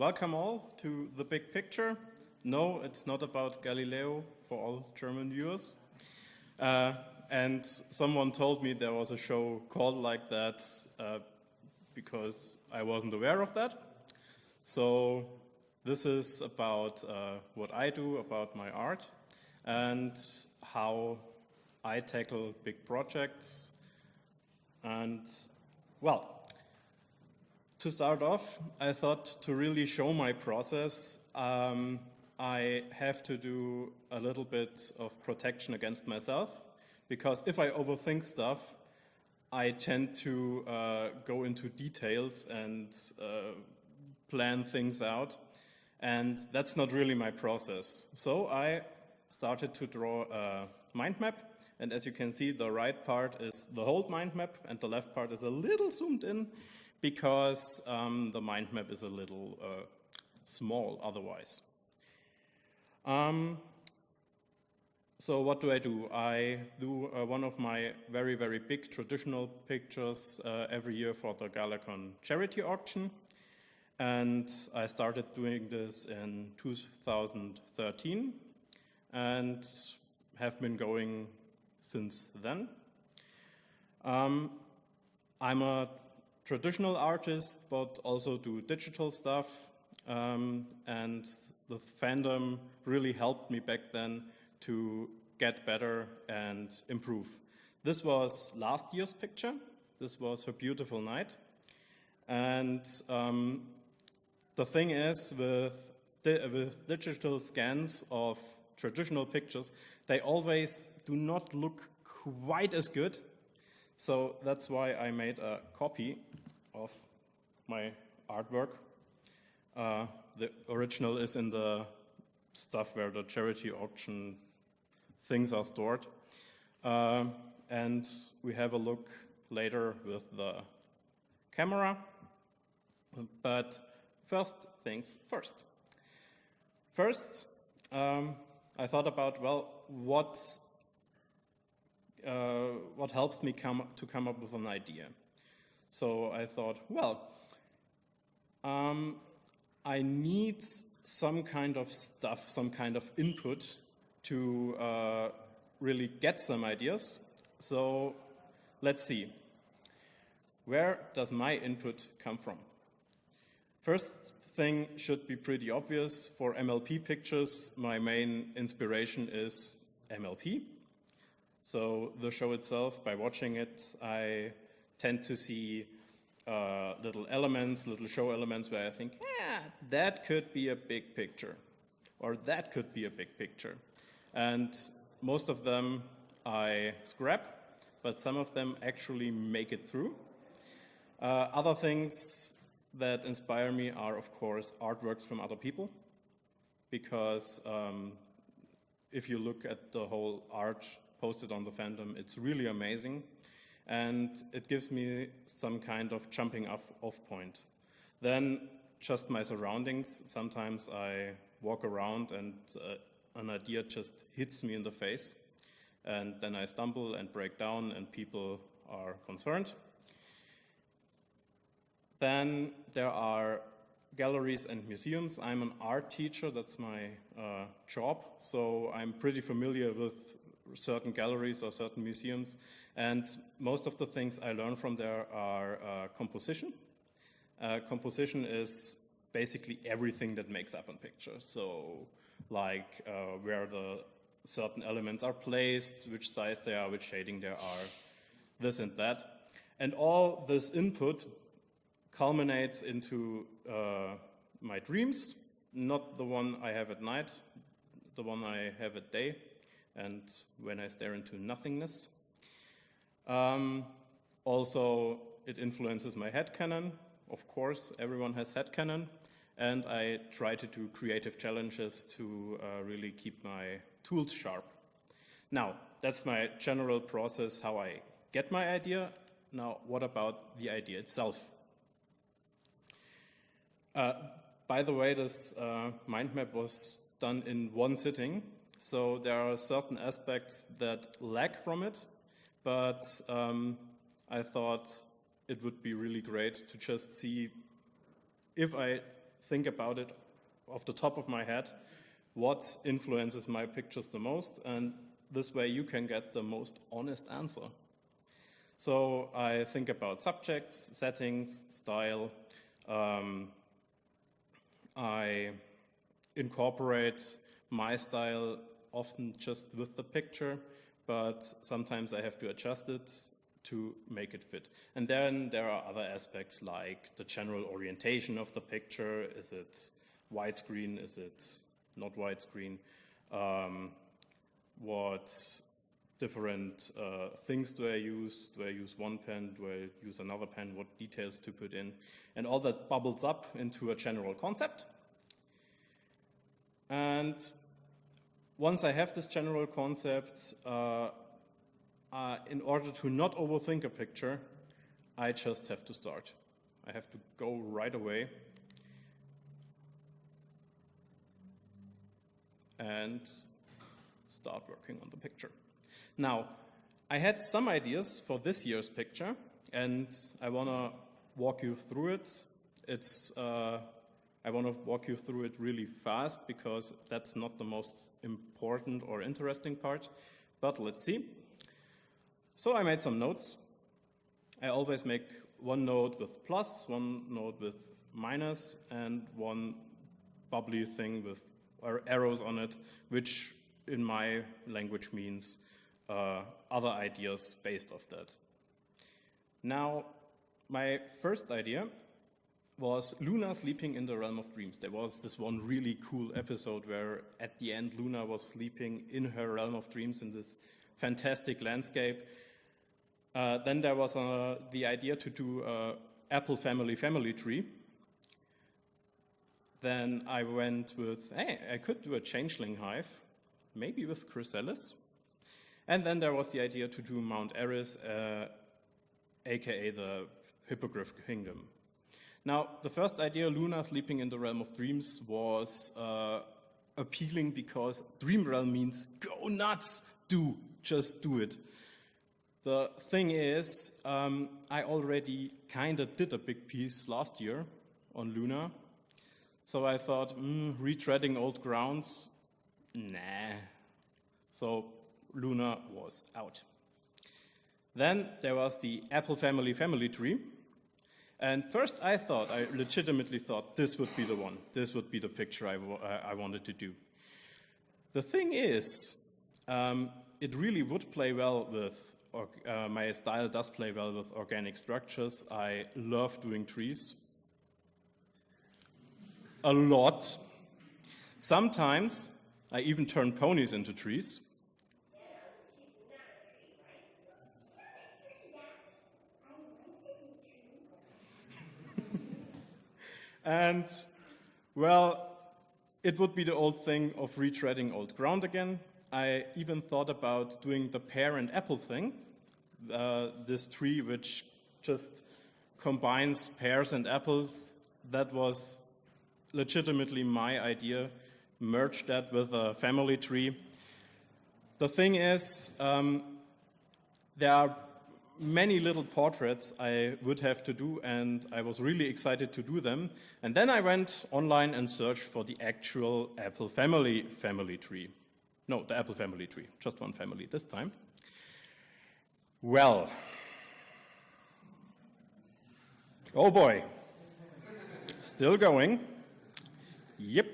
welcome all to The Big Picture. No, it's not about Galileo for all German viewers. And someone told me there was a show called like that because I wasn't aware of that. So this is about what I do, about my art, and how I tackle big projects. And, well, to start off, I thought to really show my process, I have to do a little bit of protection against myself, because if I overthink stuff, I tend to go into details and plan things out, and that's not really my process. So I started to draw a mind map, and as you can see, the right part is the whole mind map, and the left part is a little zoomed in, because the mind map is a little small otherwise. So what do? I do one of my very, very big traditional pictures every year for the GalaCon charity auction. And I started doing this in 2013 and have been going since then. I'm a traditional artist, but also do digital stuff, and the fandom really helped me back then to get better and improve. This was last year's picture. This was Her Beautiful Night. And the thing is, with digital scans of traditional pictures, they always do not look quite as good. So that's why I made a copy of my artwork. The original is in the stuff where the charity auction things are stored. And we have a look later with the camera. But first things first. First, I thought about, well, what helps me to come up with an idea? So I thought, well, I need some kind of stuff, some kind of input to really get some ideas. So let's see. Where does my input come from? First thing should be pretty obvious. For MLP pictures, my main inspiration is MLP. So the show itself, by watching it, I tend to see little elements, little show elements where I think, yeah, that could be a big picture, or that could be a big picture. And most of them I scrap, but some of them actually make it through. Other things that inspire me are, of course, artworks from other people, because if you look at the whole art posted on the fandom, it's really amazing, and it gives me some kind of jumping off point. Then just my surroundings. Sometimes I walk around and an idea just hits me in the face, and then I stumble and break down and people are concerned. Then there are galleries and museums. I'm an art teacher, that's my job, so I'm pretty familiar with certain galleries or certain museums, and most of the things I learn from there are composition. Composition is basically everything that makes up a picture, so like where the certain elements are placed, which size they are, which shading there are, this and that. And all this input culminates into my dreams, not the one I have at night, the one I have at day, and when I stare into nothingness. Also, it influences my headcanon. Of course, everyone has headcanon, and I try to do creative challenges to really keep my tools sharp. Now, that's my general process, how I get my idea. Now, what about the idea itself? By the way, this mind map was done in one sitting, so there are certain aspects that lag from it, but I thought it would be really great to just see if I think about it off the top of my head, what influences my pictures the most, and this way you can get the most honest answer. So I think about subjects, settings, style. I incorporate my style often just with the picture, but sometimes I have to adjust it to make it fit. And then there are other aspects like the general orientation of the picture. Is it widescreen? Is it not widescreen? What different things do I use? Do I use one pen? Do I use another pen? What details to put in? And all that bubbles up into a general concept. And once I have this general concept, in order to not overthink a picture, I just have to start. I have to go right away and start working on the picture. Now, I had some ideas for this year's picture, and I want to walk you through it. I want to walk you through it really fast because that's not the most important or interesting part, but let's see. So I made some notes. I always make one note with plus, one note with minus, and one bubbly thing with arrows on it, which in my language means other ideas based off that. Now, my first idea was Luna sleeping in the realm of dreams. There was this one really cool episode where at the end Luna was sleeping in her realm of dreams in this fantastic landscape. Then there was the idea to do Apple family tree. Then I went with, hey, I could do a changeling hive, maybe with chrysalis. And then there was the idea to do Mount Eris, aka the Hippogriff Kingdom. Now, the first idea, Luna sleeping in the realm of dreams, was appealing because dream realm means go nuts, just do it. The thing is, I already kind of did a big piece last year on Luna, so I thought, retreading old grounds, nah. So Luna was out. Then there was the Apple family tree. And first I legitimately thought this would be the one. This would be the picture I wanted to do. The thing is, it really would play well with, my style does play well with organic structures. I love doing trees. A lot. Sometimes I even turn ponies into trees. And, well, it would be the old thing of retreading old ground again. I even thought about doing the pear and apple thing, this tree which just combines pears and apples. That was legitimately my idea, merge that with a family tree. The thing is, there are many little portraits I would have to do, and I was really excited to do them. And then I went online and searched for the actual Apple family tree. No, the Apple family tree, just one family this time. Well, oh boy, still going. Yep.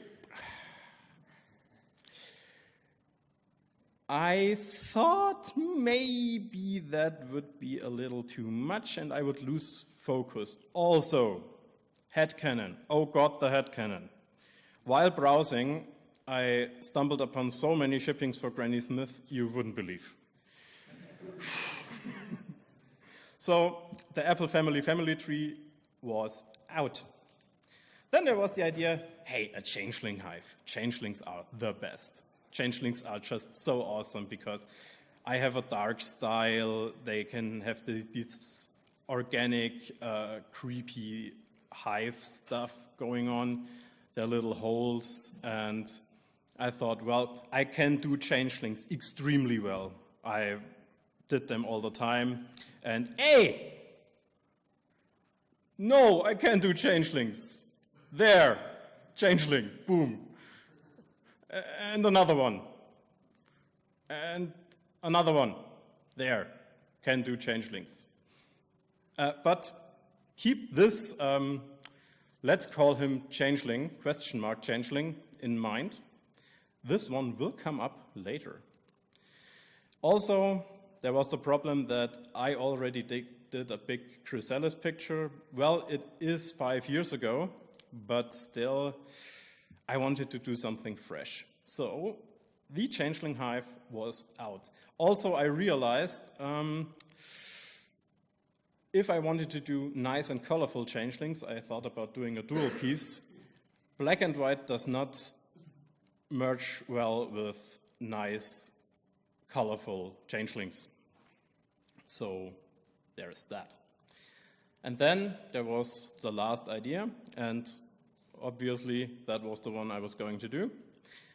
I thought maybe that would be a little too much and I would lose focus. Also, headcanon. Oh God, the headcanon. While browsing, I stumbled upon so many shippings for Granny Smith you wouldn't believe. So the Apple family tree was out. Then there was the idea, hey, a changeling hive. Changelings are the best. Changelings are just so awesome because I have a dark style. They can have this organic, creepy hive stuff going on. There are little holes, and I thought, well, I can do changelings extremely well. I did them all the time, and hey! No, I can't do changelings. There, changeling, boom. And another one. And another one. There, can do changelings. But keep this, let's call him changeling, question mark changeling, in mind. This one will come up later. Also, there was the problem that I already did a big chrysalis picture. Well, it is 5 years ago, but still, I wanted to do something fresh. So, the changeling hive was out. Also, I realized if I wanted to do nice and colorful changelings, I thought about doing a dual piece. Black and white does not merge well with nice, colorful changelings. So there's that. And then there was the last idea, and obviously that was the one I was going to do.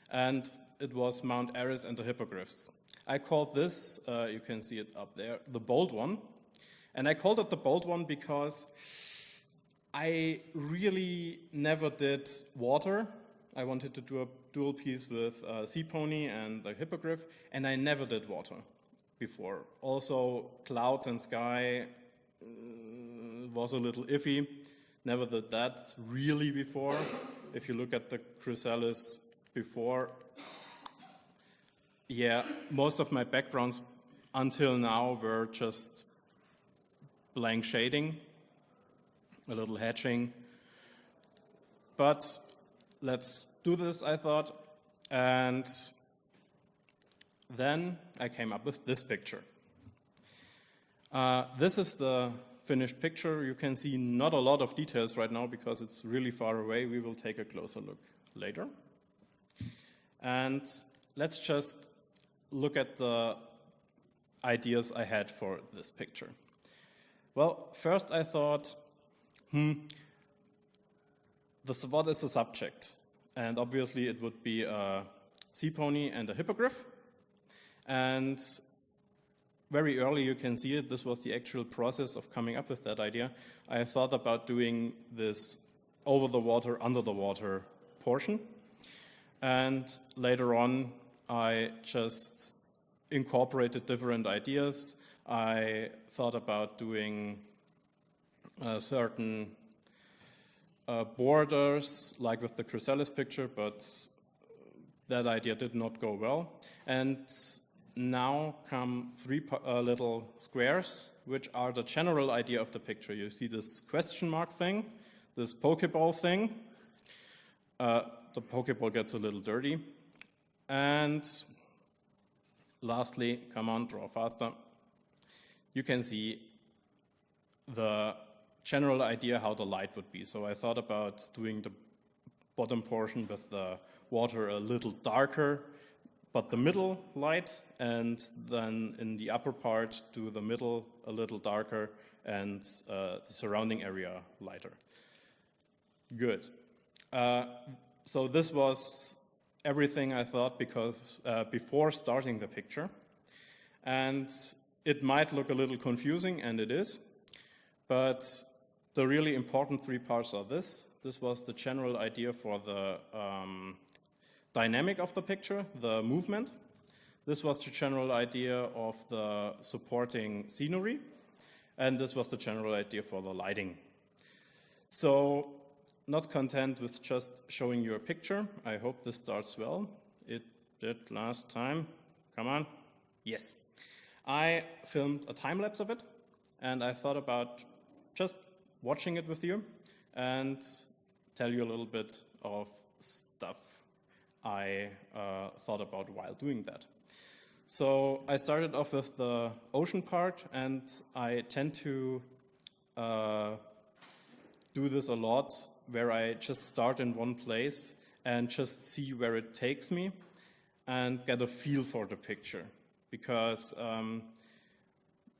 And it was Mount Ares and the hippogriffs. I called this, you can see it up there, the bold one. And I called it the bold one because I really never did water. I wanted to do a dual piece with sea pony and the hippogriff, and I never did water before. Also, clouds and sky was a little iffy. Never did that really before. If you look at the chrysalis before, yeah, most of my backgrounds until now were just blank shading, a little hatching. But let's do this, I thought. And then I came up with this picture. This is the finished picture. You can see not a lot of details right now because it's really far away. We will take a closer look later. And let's just look at the ideas I had for this picture. Well, first I thought, what is the subject? And obviously it would be a sea pony and a hippogriff. And very early you can see it, this was the actual process of coming up with that idea. I thought about doing this over the water, under the water portion. And later on, I just incorporated different ideas. I thought about doing certain borders, like with the chrysalis picture, but that idea did not go well. And now come three little squares, which are the general idea of the picture. You see this question mark thing, this Pokeball thing. The Pokeball gets a little dirty. And lastly, come on, draw faster. You can see the general idea how the light would be. So I thought about doing the bottom portion with the water a little darker, but the middle light, and then in the upper part do the middle a little darker and the surrounding area lighter. Good. So this was everything I thought because before starting the picture. And it might look a little confusing, and it is, but the really important three parts are this. This was the general idea for the dynamic of the picture, the movement. This was the general idea of the supporting scenery, and this was the general idea for the lighting. So, not content with just showing you a picture. I hope this starts well. It did last time. Come on. Yes. I filmed a time lapse of it, and I thought about just watching it with you and tell you a little bit of stuff I thought about while doing that. So I started off with the ocean part, and I tend to do this a lot, where I just start in one place and just see where it takes me and get a feel for the picture. Because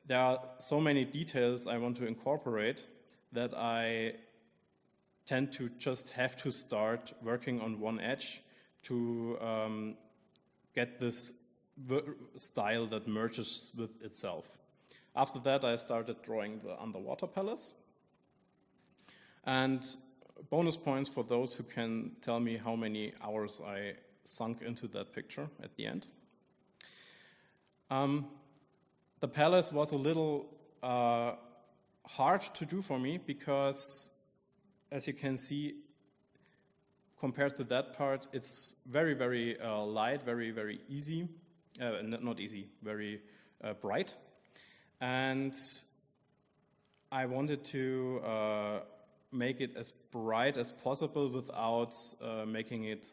there are so many details I want to incorporate that I tend to just have to start working on one edge to get this style that merges with itself. After that, I started drawing the underwater palace. And bonus points for those who can tell me how many hours I sunk into that picture at the end. The palace was a little hard to do for me because, as you can see, compared to that part, it's very, very light, very, very easy. Not easy, very bright. And I wanted to make it as bright as possible without making it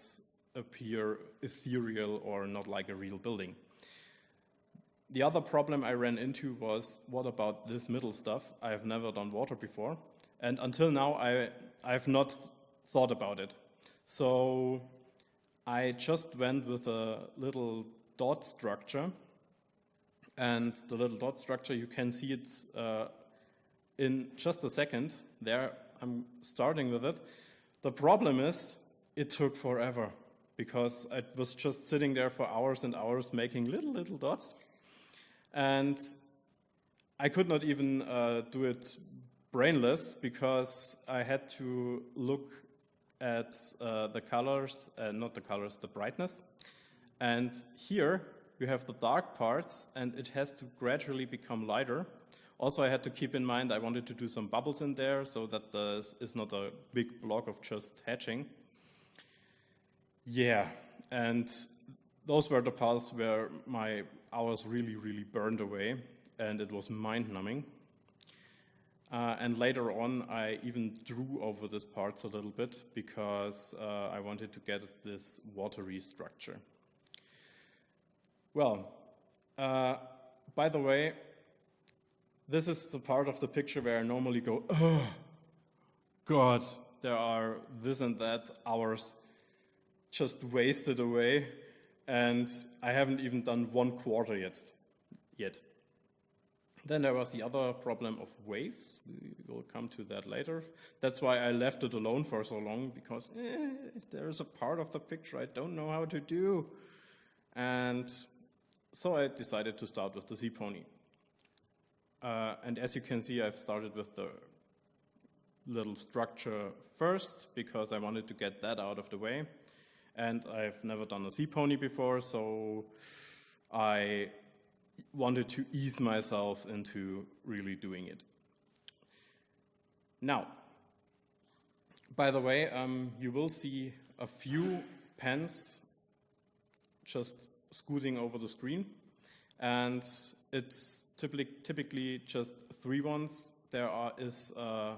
appear ethereal or not like a real building. The other problem I ran into was, what about this middle stuff? I have never done water before, and until now I have not thought about it. So I just went with a little dot structure, and the little dot structure, you can see it in just a second. There, I'm starting with it. The problem is, it took forever, because I was just sitting there for hours and hours making little dots. And I could not even do it brainless, because I had to look at the colors, not the colors, the brightness. And here you have the dark parts, and it has to gradually become lighter. Also, I had to keep in mind I wanted to do some bubbles in there so that this is not a big block of just hatching. Yeah, and those were the parts where my hours really, really burned away, and it was mind-numbing. And later on, I even drew over these parts a little bit because I wanted to get this watery structure. Well, by the way, this is the part of the picture where I normally go, oh, God, there are this and that hours just wasted away, and I haven't even done 1/4 yet. Then there was the other problem of waves. We will come to that later. That's why I left it alone for so long, because there is a part of the picture I don't know how to do. And so I decided to start with the sea pony. And as you can see, I've started with the little structure first, because I wanted to get that out of the way. And I've never done a sea pony before, so I wanted to ease myself into really doing it. Now, by the way, you will see a few pens just scooting over the screen, and it's typically just 3 ones. There is a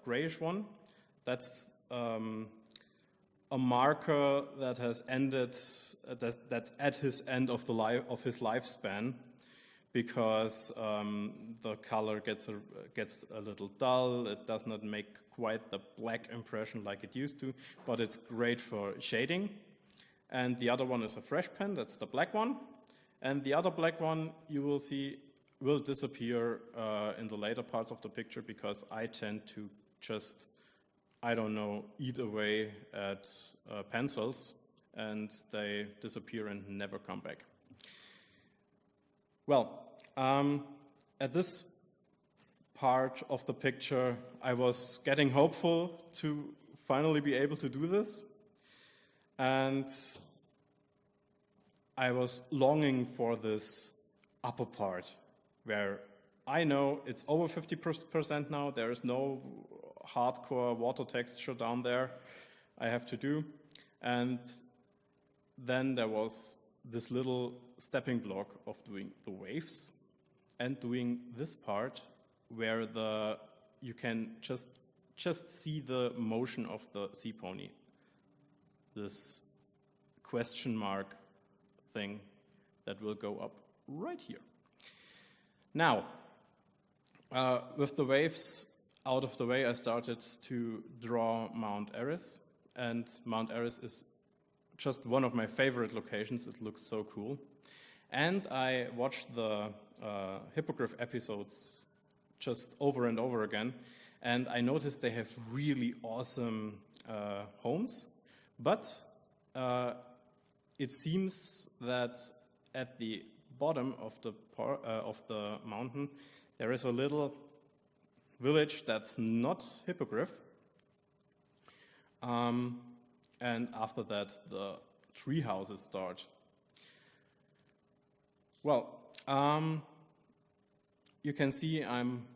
grayish one. That's a marker that has ended, that's at his end of his lifespan, because the color gets a little dull. It does not make quite the black impression like it used to, but it's great for shading. And the other one is a fresh pen. That's the black one. And the other black one, you will see, will disappear in the later parts of the picture, because I tend to just, I don't know, eat away at pencils, and they disappear and never come back. Well, at this part of the picture, I was getting hopeful to finally be able to do this, and I was longing for this upper part, where I know it's over 50% now. There is no hardcore water texture down there I have to do. And then there was this little stepping block of doing the waves and doing this part where you can just see the motion of the sea pony. This question mark thing that will go up right here. Now, with the waves out of the way, I started to draw Mount Eris, and Mount Eris is just one of my favorite locations. It looks so cool. And I watched the Hippogriff episodes just over and over again, and I noticed they have really awesome homes, but it seems that at the bottom of the mountain there is a little village that's not Hippogriff, And after that, the tree houses start. Well, you can see I'm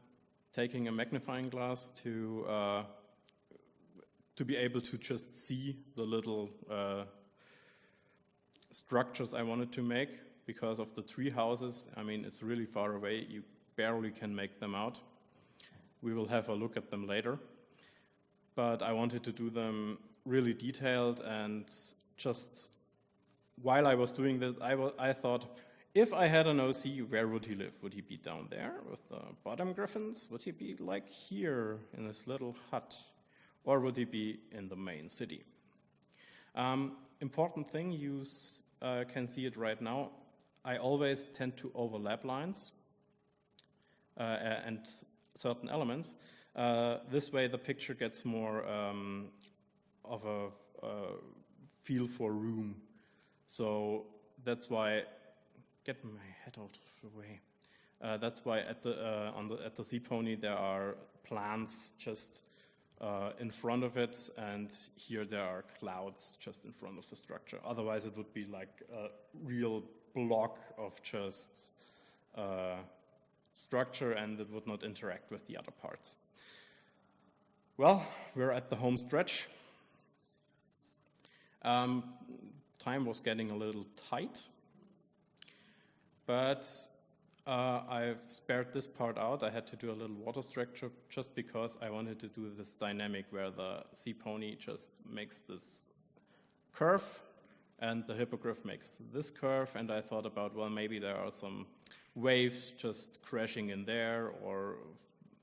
taking a magnifying glass to be able to just see the little structures I wanted to make. Because of the tree houses, I mean, it's really far away. You barely can make them out. We will have a look at them later. But I wanted to do them really detailed, and just while I was doing this, I thought, if I had an OC, where would he live? Would he be down there with the bottom griffins? Would he be like here in this little hut? Or would he be in the main city? Important thing, you can see it right now. I always tend to overlap lines and certain elements. This way the picture gets more of a feel for room. So that's why, get my head out of the way. That's why at the sea pony there are plants just in front of it, and here there are clouds just in front of the structure. Otherwise it would be like a real block of just structure, and it would not interact with the other parts. Well, we're at the home stretch. Time was getting a little tight, but I've spared this part out. I had to do a little water structure just because I wanted to do this dynamic where the sea pony just makes this curve and the hippogriff makes this curve, and I thought about, well, maybe there are some waves just crashing in there or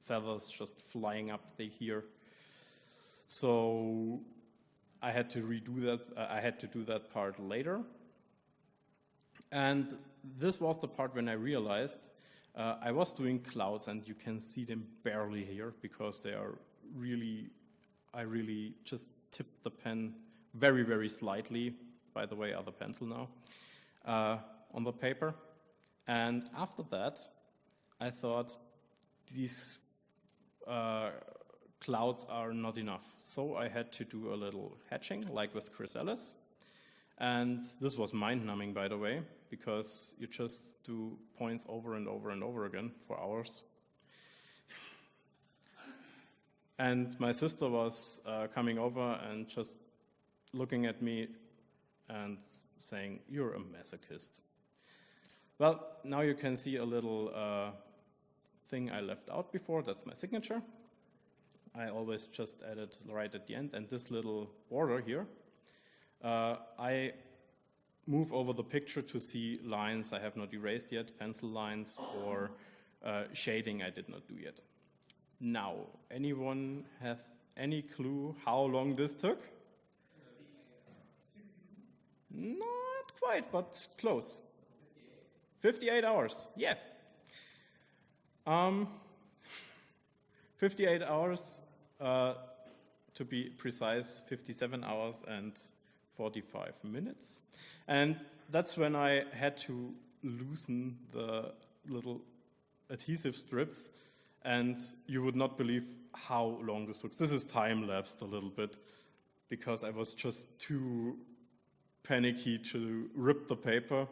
feathers just flying up here. So I had to redo that. I had to do that part later. And this was the part when I realized I was doing clouds, and you can see them barely here because they are really, I really just tipped the pen very, very slightly, by the way, other pencil now, on the paper. And after that, I thought these clouds are not enough. So I had to do a little hatching, like with Chris Ellis. And this was mind-numbing, by the way, because you just do points over and over and over again for hours. And my sister was coming over and just looking at me and saying, "You're a masochist." Well, now you can see a little thing I left out before. That's my signature. I always just add it right at the end. And this little border here, I move over the picture to see lines I have not erased yet, pencil lines, or shading I did not do yet. Now, anyone have any clue how long this took? Not quite, but close. 58 hours, yeah. 58 hours, to be precise, 57 hours and 45 minutes. And that's when I had to loosen the little adhesive strips, and you would not believe how long this took. This is time-lapsed a little bit, because I was just too panicky to rip the paper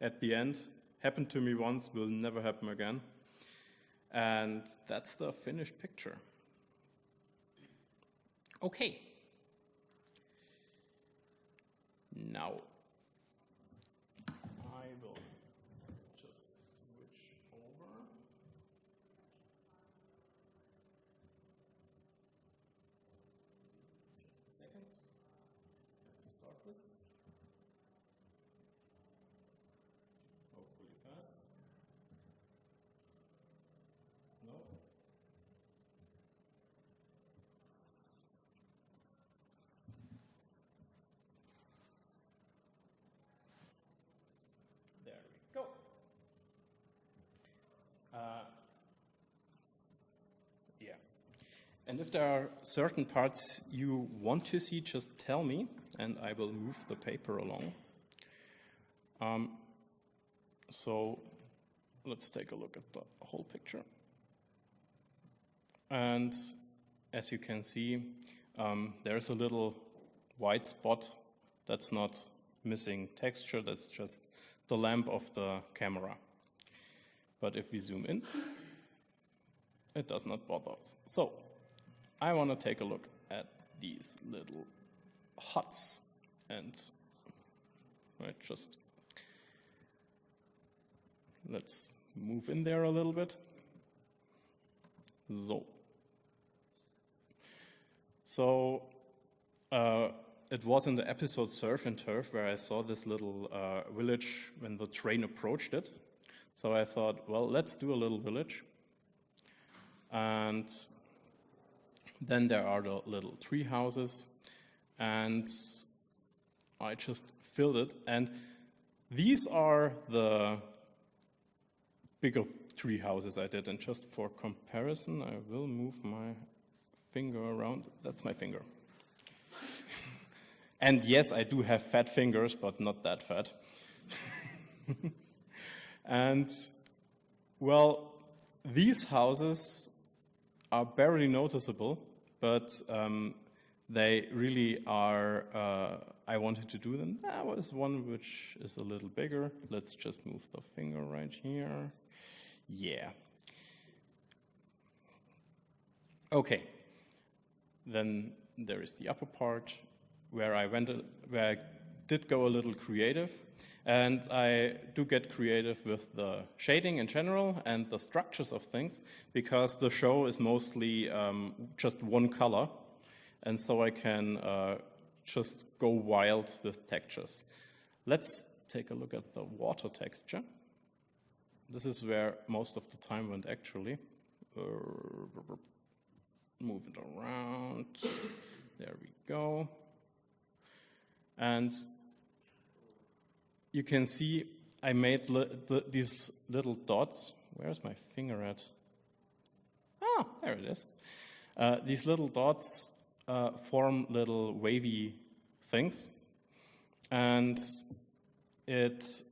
at the end. Happened to me once, will never happen again. And that's the finished picture. Okay. Now, I will just switch over. Just a second. I have to start this. Hopefully fast. No. There we go. Yeah. And if there are certain parts you want to see, just tell me, and I will move the paper along. So let's take a look at the whole picture. And as you can see, there's a little white spot that's not missing texture, that's just the lamp of the camera. But if we zoom in, it does not bother us. So I want to take a look at these little huts, and let's move in there a little bit. So it was in the episode Surf and Turf where I saw this little village when the train approached it. So I thought, well, let's do a little village. And then there are the little tree houses, and I just filled it. And these are the bigger tree houses I did. And just for comparison, I will move my finger around. That's my finger. And yes, I do have fat fingers, but not that fat. And, well, these houses are barely noticeable, but they really are, I wanted to do them. There was one which is a little bigger. Let's just move the finger right here. Yeah. Okay. Then there is the upper part where I did go a little creative. And I do get creative with the shading in general and the structures of things, because the show is mostly just one color. And so I can just go wild with textures. Let's take a look at the water texture. This is where most of the time went, actually. Move it around. There we go. And you can see I made these little dots. Where's my finger at? Ah, there it is. These little dots form little wavy things. And it's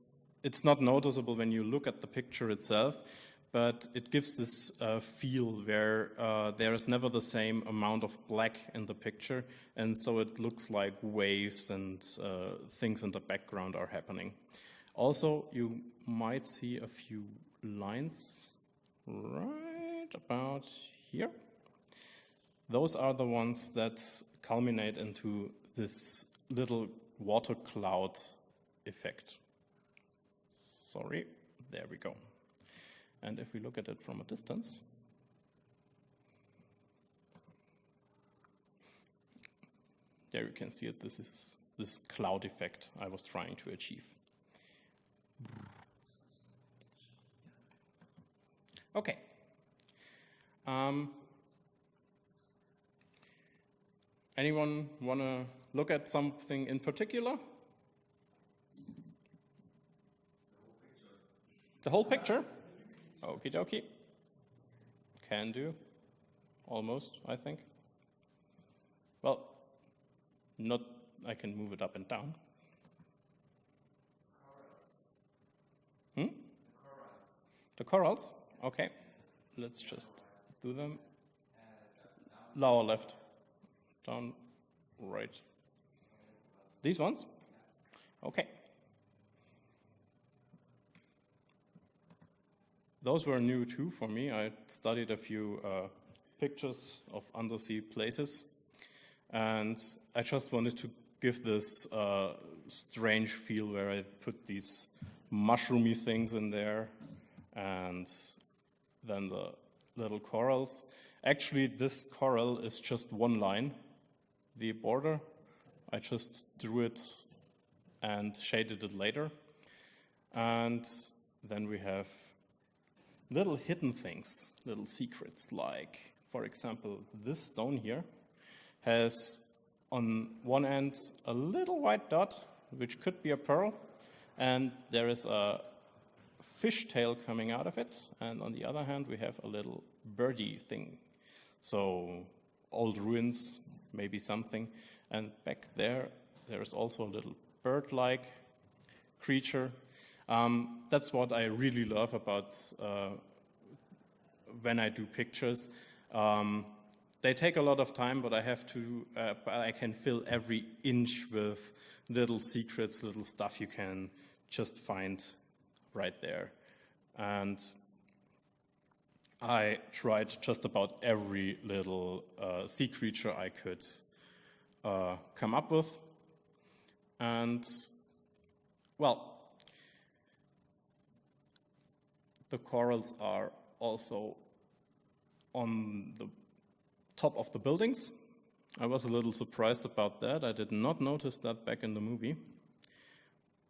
not noticeable when you look at the picture itself, but it gives this feel where there is never the same amount of black in the picture, and so it looks like waves and things in the background are happening. Also, you might see a few lines right about here. Those are the ones that culminate into this little water cloud effect. Sorry, there we go. And if we look at it from a distance, there you can see it. This is this cloud effect I was trying to achieve. Okay. Anyone want to look at something in particular? The whole picture? Okie dokie. Can do. Almost, I think. Well, not, I can move it up and down. The corals? Okay. Let's just do them. Lower left. Down right. These ones? Okay. Those were new too for me. I studied a few pictures of undersea places, and I just wanted to give this strange feel where I put these mushroomy things in there, and then the little corals. Actually, this coral is just one line, the border. I just drew it and shaded it later. And then we have little hidden things, little secrets, like, for example, this stone here has on one end a little white dot, which could be a pearl, and there is a fish tail coming out of it, and on the other hand we have a little birdie thing. So old ruins, maybe something, and back there there's also a little bird-like creature. That's what I really love about when I do pictures. they take a lot of time, but but I can fill every inch with little secrets, little stuff you can just find right there. And I tried just about every little sea creature I could come up with. And, well, the corals are also on the top of the buildings. I was a little surprised about that. I did not notice that back in the movie.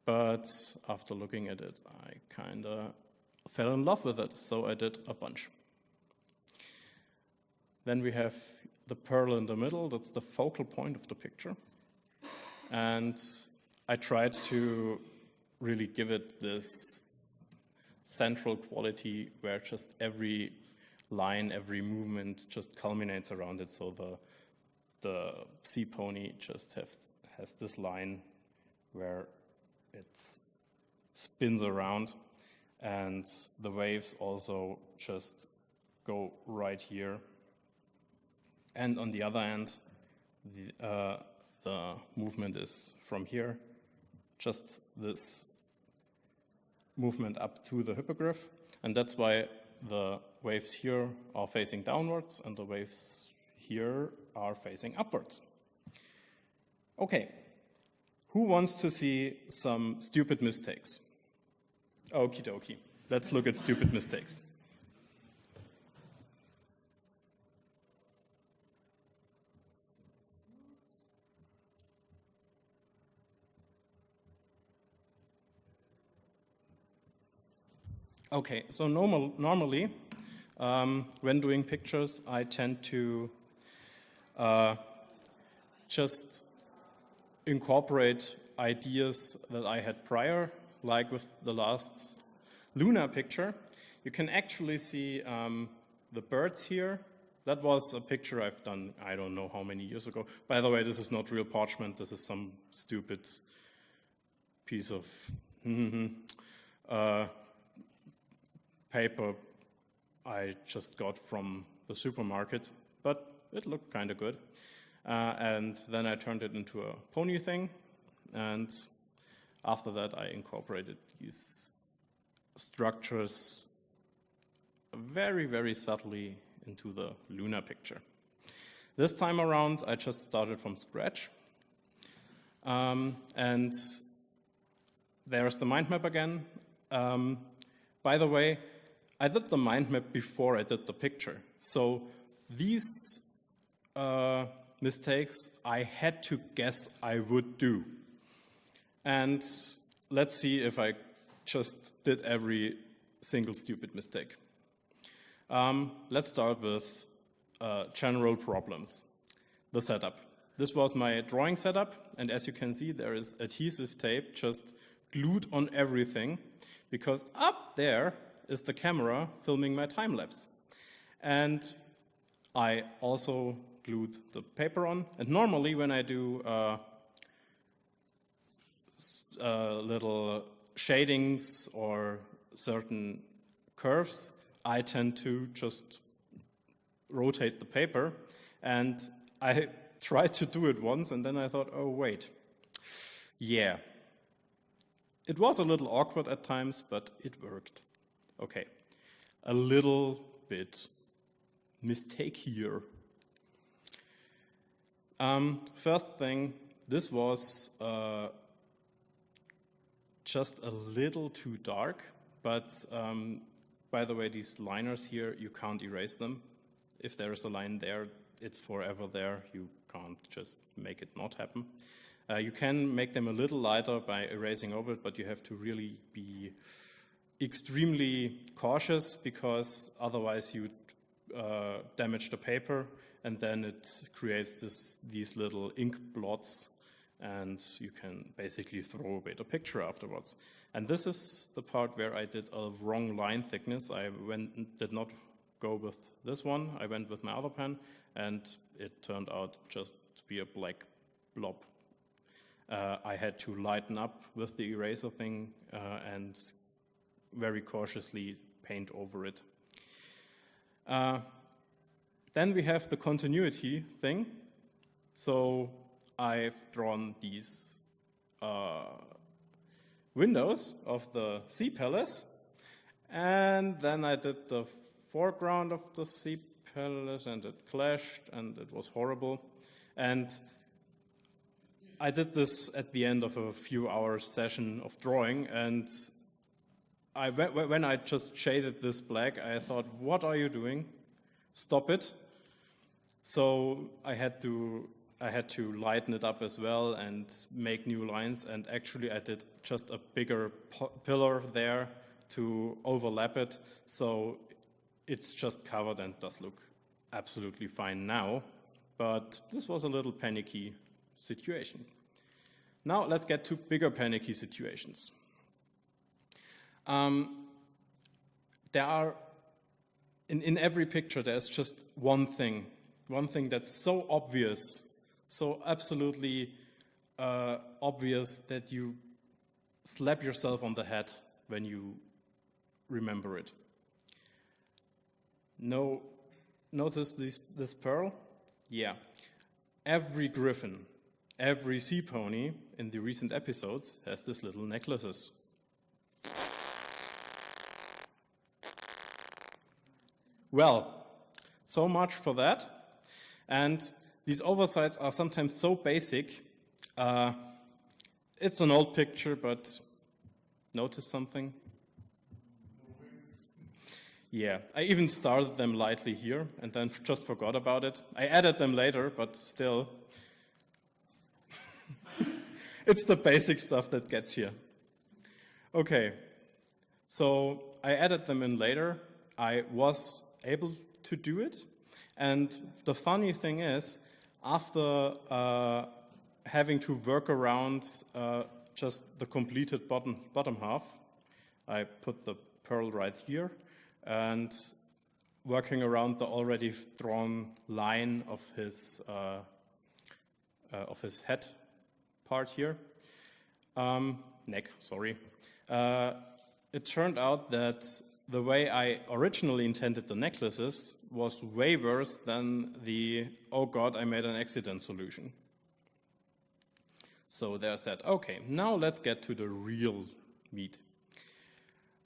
But after looking at it, I kind of fell in love with it, so I did a bunch. Then we have the pearl in the middle. That's the focal point of the picture. And I tried to really give it this central quality where just every line, every movement just culminates around it. So the sea pony just has this line where it spins around, and the waves also just go right here. And on the other end, the movement is from here, just this movement up to the hippogriff. And that's why the waves here are facing downwards and the waves here are facing upwards. Okay, who wants to see some stupid mistakes? Okie dokie, let's look at stupid mistakes. Okay, so normally, when doing pictures, I tend to just incorporate ideas that I had prior, like with the last lunar picture. You can actually see the birds here. That was a picture I've done, I don't know how many years ago. By the way, this is not real parchment. This is some stupid piece of paper I just got from the supermarket, but it looked kind of good. And then I turned it into a pony thing, and after that I incorporated these structures very, very subtly into the lunar picture. This time around I just started from scratch, and there's the mind map again. By the way, I did the mind map before I did the picture. So these mistakes I had to guess I would do. And let's see if I just did every single stupid mistake. Let's start with general problems. The setup. This was my drawing setup, and as you can see, there is adhesive tape just glued on everything, because up there is the camera filming my time lapse. And I also glued the paper on. And normally when I do little shadings or certain curves, I tend to just rotate the paper. And I tried to do it once, and then I thought, oh wait, yeah. It was a little awkward at times, but it worked. Okay, a little bit mistake here. First thing, this was just a little too dark, but by the way, these liners here, you can't erase them. If there is a line there, it's forever there. You can't just make it not happen. You can make them a little lighter by erasing over it, but you have to really be extremely cautious, because otherwise you damage the paper, and then it creates these little ink blots, and you can basically throw away the picture afterwards. And this is the part where I did a wrong line thickness. I did not go with this one. I went with my other pen, and it turned out just to be a black blob. I had to lighten up with the eraser thing and very cautiously paint over it. Then we have the continuity thing. So I've drawn these windows of the sea palace, and then I did the foreground of the sea palace, and it clashed, and it was horrible. And I did this at the end of a few hours session of drawing, and when I just shaded this black, I thought, what are you doing? Stop it. So I had to lighten it up as well and make new lines, and actually I did just a bigger pillar there to overlap it, so it's just covered and does look absolutely fine now. But this was a little panicky situation. Now let's get to bigger panicky situations. There are, in every picture, there's just one thing that's so obvious, so absolutely obvious that you slap yourself on the head when you remember it. Notice this pearl? Yeah. Every griffin, every sea pony in the recent episodes has these little necklaces. Well, so much for that. And these oversights are sometimes so basic. It's an old picture, but notice something? Yeah, I even started them lightly here and then just forgot about it. I added them later, but still. It's the basic stuff that gets here. Okay, so I added them in later. I was able to do it. And the funny thing is, after having to work around just the completed bottom half, I put the pearl right here, and working around the already drawn line of his head part here, neck, sorry. It turned out that the way I originally intended the necklaces was way worse than the, oh God, I made an accident solution. So there's that. Okay, now let's get to the real meat.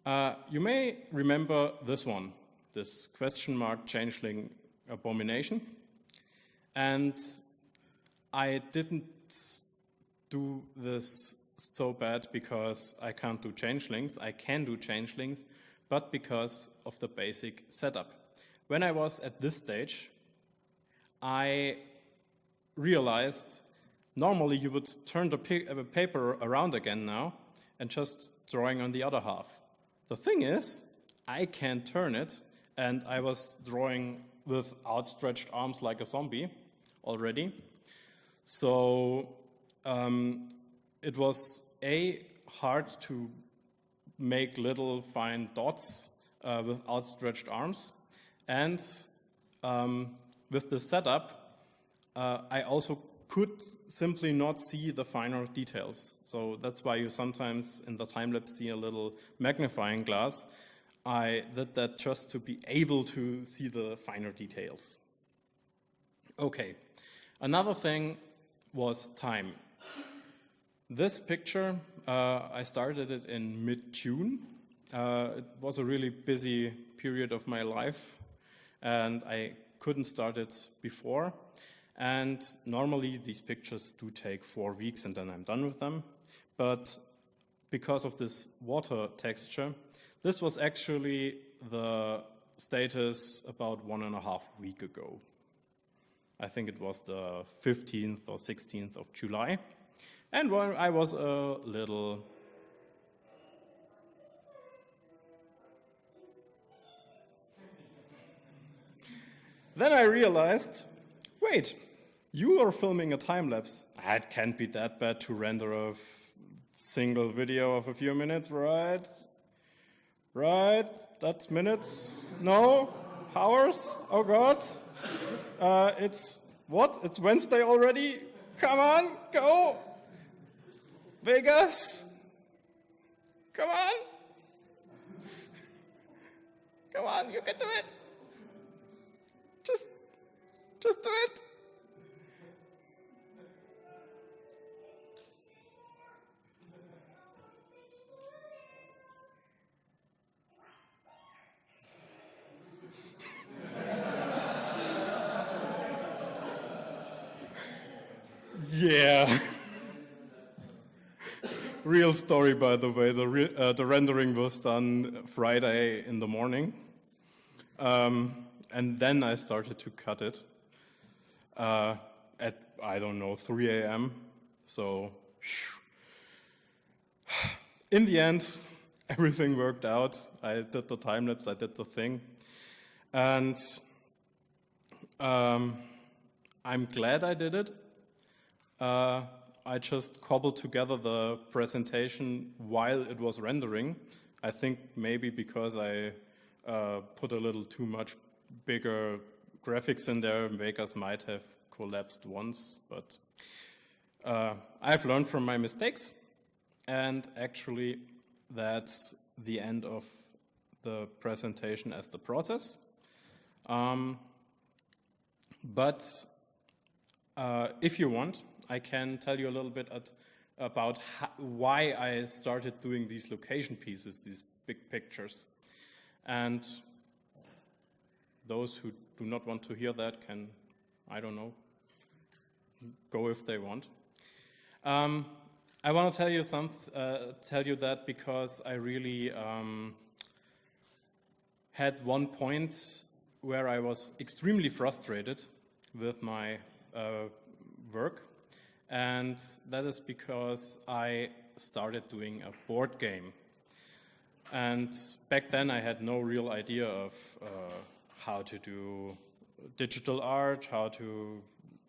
You may remember this one, this question mark changeling abomination. And I didn't do this so bad because I can't do changelings. I can do changelings, but because of the basic setup. When I was at this stage, I realized normally you would turn the paper around again now and just drawing on the other half. The thing is, I can't turn it, and I was drawing with outstretched arms like a zombie already. So it was hard to make little fine dots with outstretched arms. And with the setup, I also could simply not see the finer details. So that's why you sometimes in the time-lapse see a little magnifying glass. I did that just to be able to see the finer details. Okay, another thing was time. This picture, I started it in mid-June. It was a really busy period of my life, and I couldn't start it before. And normally these pictures do take 4 weeks and then I'm done with them. But because of this water texture, this was actually the status about 1.5 weeks ago. I think it was the 15th or 16th of July. And when I was a little then I realized, wait, you are filming a time-lapse. It can't be that bad to render a single video of a few minutes, right? Right? That's minutes? No? Hours? Oh God. It's what? It's Wednesday already? Come on, go! Vegas! Come on! Come on, you can do it! Just do it. Yeah. Real story, by the way. The rendering was done Friday in the morning. And then I started to cut it at, I don't know, 3 a.m. So in the end, everything worked out. I did the time lapse, I did the thing. And I'm glad I did it. I just cobbled together the presentation while it was rendering. I think maybe because I put a little too much bigger graphics in there, Vegas might have collapsed once, but I've learned from my mistakes, and actually that's the end of the presentation as the process. But if you want, I can tell you a little bit about why I started doing these location pieces, these big pictures. And those who do not want to hear that can, I don't know, go if they want. I want to tell you that because I really had one point where I was extremely frustrated with my work, and that is because I started doing a board game. And back then I had no real idea of how to do digital art, how to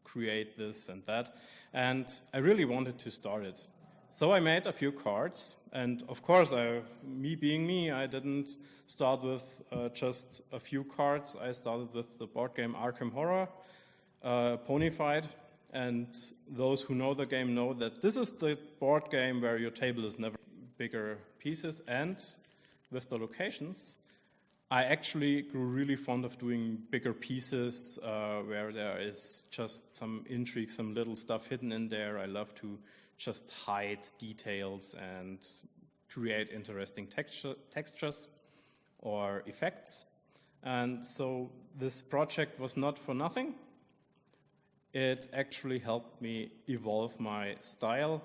create this and that, and I really wanted to start it. So I made a few cards, and of course, me being me, I didn't start with just a few cards. I started with the board game Arkham Horror, Ponyfied, and those who know the game know that this is the board game where your table is never bigger pieces, and with the locations, I actually grew really fond of doing bigger pieces where there is just some intrigue, some little stuff hidden in there. I love to just hide details and create interesting textures or effects. And so this project was not for nothing. It actually helped me evolve my style,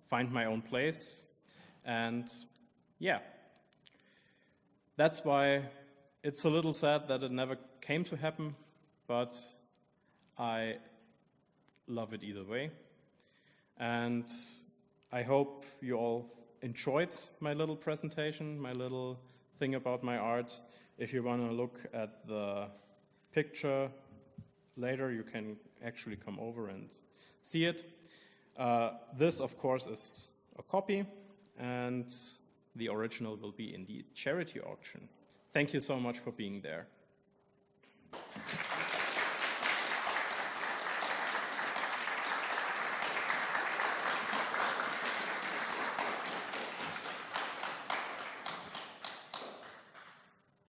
find my own place, and yeah. That's why it's a little sad that it never came to happen, but I love it either way. And I hope you all enjoyed my little presentation, my little thing about my art. If you want to look at the picture later, you can actually come over and see it. This, of course, is a copy, and the original will be in the charity auction. Thank you so much for being there.